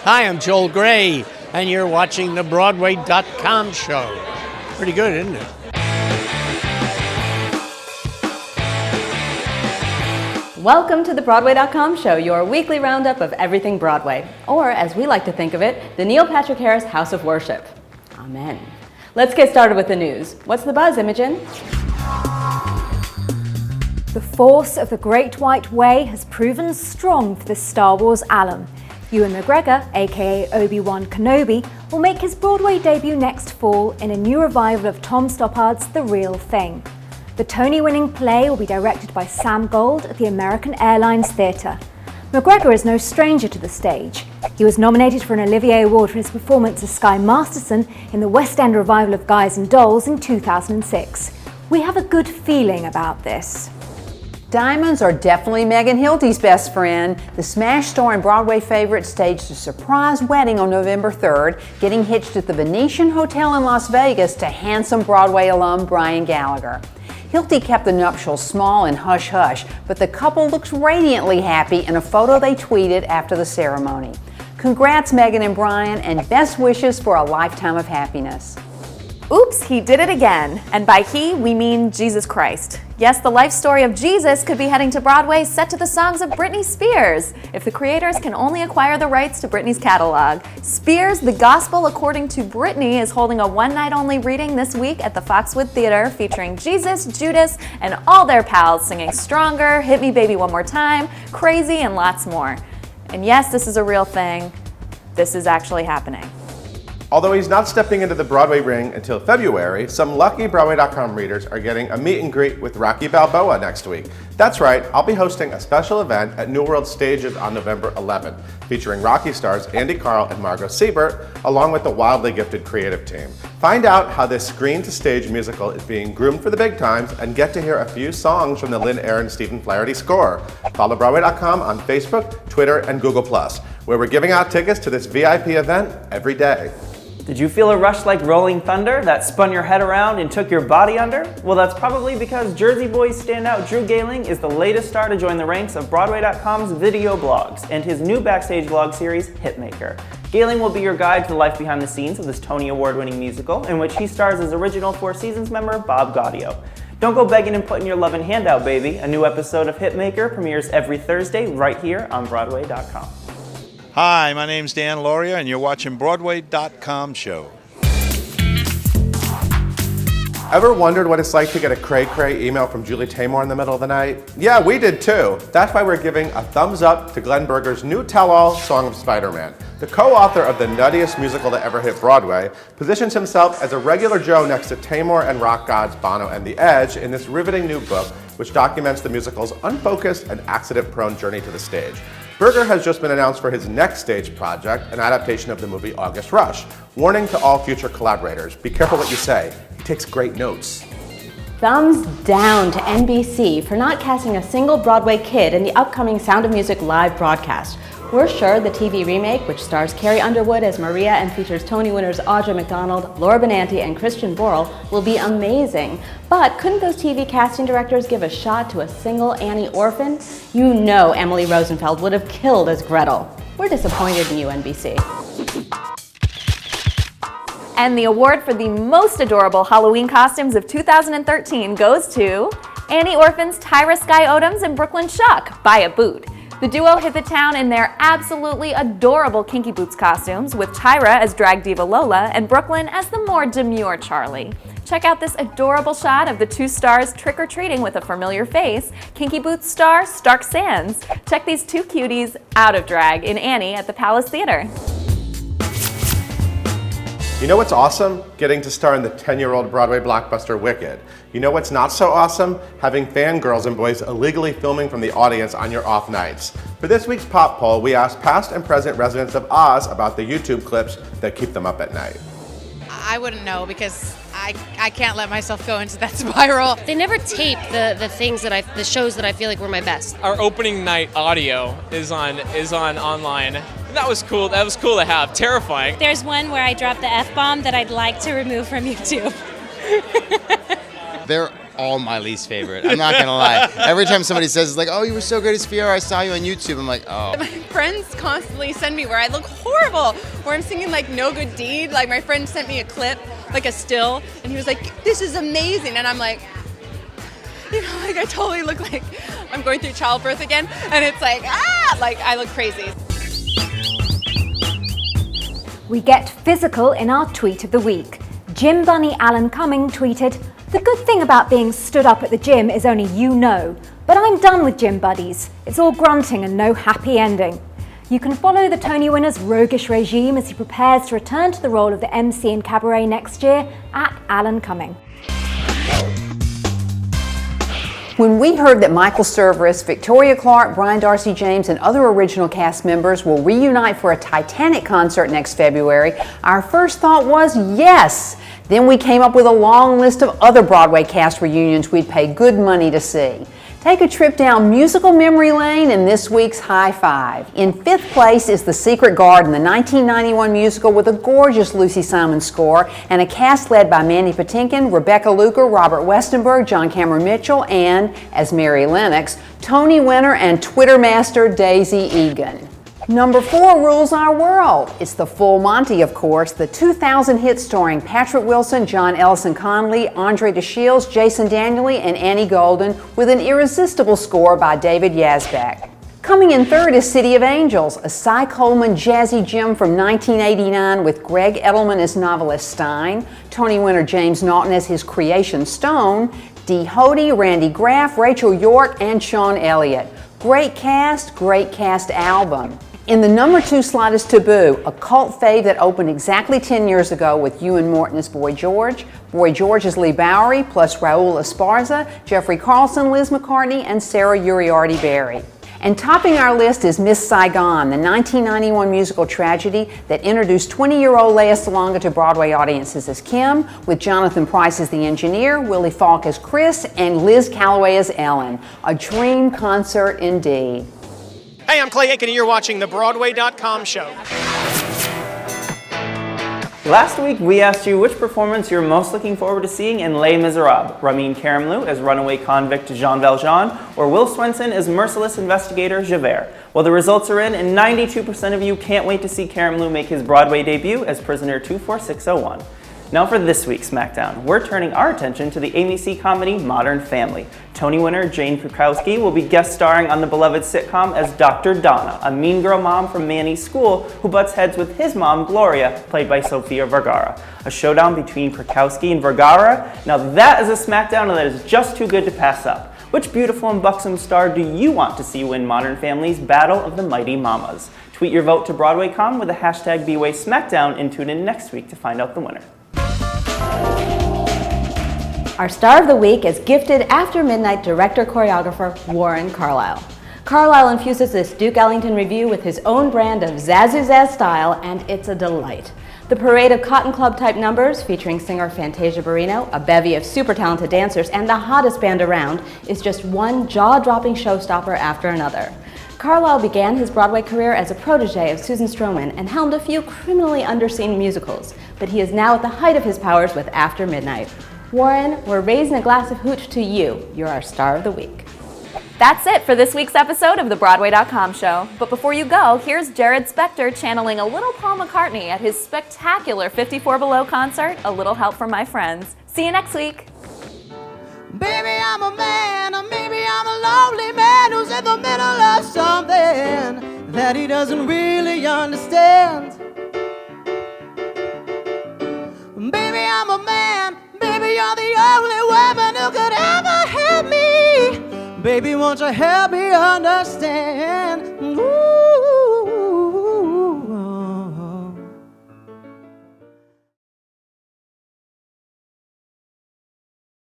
Hi, I'm Joel Gray, and you're watching the Broadway.com show. Pretty good, isn't it? Welcome to the Broadway.com show, your weekly roundup of everything Broadway, or as we like to think of it, the Neil Patrick Harris House of Worship. Amen. Let's get started with the news. What's the buzz, Imogen? The force of the Great White Way has proven strong for the Star Wars alum. Ewan McGregor, aka Obi-Wan Kenobi, will make his Broadway debut next fall in a new revival of Tom Stoppard's The Real Thing. The Tony-winning play will be directed by Sam Gold at the American Airlines Theatre. McGregor is no stranger to the stage. He was nominated for an Olivier Award for his performance as Sky Masterson in the West End revival of Guys and Dolls in 2006. We have a good feeling about this. Diamonds are definitely Megan Hilty's best friend. The Smash star and Broadway favorite staged a surprise wedding on November 3rd, getting hitched at the Venetian Hotel in Las Vegas to handsome Broadway alum Brian Gallagher. Hilty kept the nuptials small and hush-hush, but the couple looks radiantly happy in a photo they tweeted after the ceremony. Congrats, Megan and Brian, and best wishes for a lifetime of happiness. Oops, he did it again. And by he, we mean Jesus Christ. Yes, the life story of Jesus could be heading to Broadway set to the songs of Britney Spears, if the creators can only acquire the rights to Britney's catalog. Spears, The Gospel According to Britney, is holding a one-night-only reading this week at the Foxwood Theater featuring Jesus, Judas, and all their pals singing Stronger, Hit Me Baby One More Time, Crazy, and lots more. And yes, this is a real thing. This is actually happening. Although he's not stepping into the Broadway ring until February, some lucky Broadway.com readers are getting a meet and greet with Rocky Balboa next week. That's right, I'll be hosting a special event at New World Stages on November 11th, featuring Rocky stars Andy Karl and Margot Siebert, along with the wildly gifted creative team. Find out how this screen-to-stage musical is being groomed for the big times and get to hear a few songs from the Lynn Aron Stephen Flaherty score. Follow Broadway.com on Facebook, Twitter, and Google+, where we're giving out tickets to this VIP event every day. Did you feel a rush like rolling thunder that spun your head around and took your body under? Well, that's probably because Jersey Boys standout Drew Gehling is the latest star to join the ranks of Broadway.com's video blogs and his new backstage vlog series, Hitmaker. Gehling will be your guide to the life behind the scenes of this Tony Award-winning musical, in which he stars as original Four Seasons member Bob Gaudio. Don't go begging and putting your loving hand out, baby. A new episode of Hitmaker premieres every Thursday right here on Broadway.com. Hi, my name's Dan Lauria, and you're watching Broadway.com show. Ever wondered what it's like to get a cray-cray email from Julie Taymor in the middle of the night? Yeah, we did too. That's why we're giving a thumbs up to Glenn Berger's new tell-all, Song of Spider-Man. The co-author of the nuttiest musical to ever hit Broadway positions himself as a regular Joe next to Taymor and rock gods Bono and The Edge in this riveting new book, which documents the musical's unfocused and accident-prone journey to the stage. Berger has just been announced for his next stage project, an adaptation of the movie August Rush. Warning to all future collaborators, be careful what you say. He takes great notes. Thumbs down to NBC for not casting a single Broadway kid in the upcoming Sound of Music live broadcast. We're sure the TV remake, which stars Carrie Underwood as Maria and features Tony winners Audra McDonald, Laura Benanti, and Christian Borle, will be amazing. But couldn't those TV casting directors give a shot to a single Annie orphan? You know Emily Rosenfeld would have killed as Gretel. We're disappointed in you, NBC. And the award for the most adorable Halloween costumes of 2013 goes to Annie Orphan's Tyra Sky Odoms and Brooklyn Shock, Buy a Boot. The duo hit the town in their absolutely adorable Kinky Boots costumes, with Tyra as drag diva Lola and Brooklyn as the more demure Charlie. Check out this adorable shot of the two stars trick-or-treating with a familiar face, Kinky Boots star Stark Sands. Check these two cuties out of drag in Annie at the Palace Theater. You know what's awesome? Getting to star in the 10-year-old Broadway blockbuster Wicked. You know what's not so awesome? Having fangirls and boys illegally filming from the audience on your off nights. For this week's Pop Poll, we asked past and present residents of Oz about the YouTube clips that keep them up at night. I wouldn't know because I can't let myself go into that spiral. They never tape the shows that I feel like were my best. Our opening night audio is on online. That was cool. That was cool to have. Terrifying. There's one where I dropped the F-bomb that I'd like to remove from YouTube. There all my least favorite. I'm not gonna lie. Every time somebody says, it's like, oh, you were so great as Sofia, I saw you on YouTube, I'm like, oh. My friends constantly send me where I look horrible, where I'm singing like No Good Deed. Like my friend sent me a clip, like a still, and he was like, this is amazing. And I'm like, you know, like I totally look like I'm going through childbirth again. And it's like, like I look crazy. We get physical in our tweet of the week. Gym bunny Alan Cumming tweeted, "The good thing about being stood up at the gym is only you know, but I'm done with gym buddies. It's all grunting and no happy ending." You can follow the Tony winner's roguish regime as he prepares to return to the role of the MC in Cabaret next year at Alan Cumming. When we heard that Michael Cerveris, Victoria Clark, Brian Darcy James, and other original cast members will reunite for a Titanic concert next February, our first thought was yes. Then we came up with a long list of other Broadway cast reunions we'd pay good money to see. Take a trip down musical memory lane in this week's High Five. In 5th place is The Secret Garden, the 1991 musical with a gorgeous Lucy Simon score and a cast led by Mandy Patinkin, Rebecca Luker, Robert Westenberg, John Cameron Mitchell, and, as Mary Lennox, Tony winner and Twitter master Daisy Egan. Number 4 rules our world. It's the Full Monty, of course, the 2000 hit starring Patrick Wilson, John Ellison Conley, Andre DeShields, Jason Daniely, and Annie Golden, with an irresistible score by David Yazbek. Coming in 3rd is City of Angels, a Cy Coleman jazzy gem from 1989 with Greg Edelman as novelist Stein, Tony winner James Naughton as his creation Stone, Dee Hoade, Randy Graff, Rachel York, and Sean Elliott. Great cast album. In the number 2 slot is Taboo, a cult fave that opened exactly 10 years ago with Ewan Morton as Boy George. Boy George is Lee Bowery, plus Raul Esparza, Jeffrey Carlson, Liz McCartney, and Sarah Uriarty Berry. And topping our list is Miss Saigon, the 1991 musical tragedy that introduced 20-year-old Lea Salonga to Broadway audiences as Kim, with Jonathan Pryce as the engineer, Willie Falk as Chris, and Liz Calloway as Ellen. A dream concert indeed. Hey, I'm Clay Aiken, and you're watching the Broadway.com show. Last week, we asked you which performance you're most looking forward to seeing in Les Miserables. Ramin Karimloo as runaway convict Jean Valjean, or Will Swenson as merciless investigator Javert. Well, the results are in, and 92% of you can't wait to see Karimloo make his Broadway debut as prisoner 24601. Now for this week's Smackdown, we're turning our attention to the ABC comedy Modern Family. Tony winner Jane Krakowski will be guest starring on the beloved sitcom as Dr. Donna, a mean girl mom from Manny's school who butts heads with his mom, Gloria, played by Sofia Vergara. A showdown between Krakowski and Vergara? Now that is a Smackdown that is just too good to pass up. Which beautiful and buxom star do you want to see win Modern Family's Battle of the Mighty Mamas? Tweet your vote to BroadwayCom with the hashtag BWaySmackdown and tune in next week to find out the winner. Our star of the week is gifted After Midnight director-choreographer Warren Carlyle. Carlyle infuses this Duke Ellington review with his own brand of zazoo-zaz style, and it's a delight. The parade of Cotton Club-type numbers, featuring singer Fantasia Barrino, a bevy of super talented dancers, and the hottest band around, is just one jaw-dropping showstopper after another. Carlyle began his Broadway career as a protege of Susan Stroman and helmed a few criminally underseen musicals, but he is now at the height of his powers with After Midnight. Warren, we're raising a glass of hooch to you. You're our star of the week. That's it for this week's episode of the Broadway.com show. But before you go, here's Jared Spector channeling a little Paul McCartney at his spectacular 54 Below concert, A Little Help from My Friends. See you next week. Baby, I'm a man, or maybe I'm a lonely man who's in the middle of something that he doesn't really understand. Baby, I'm a man, baby, you're the only woman who could ever help me. Baby, won't you help me understand? Ooh.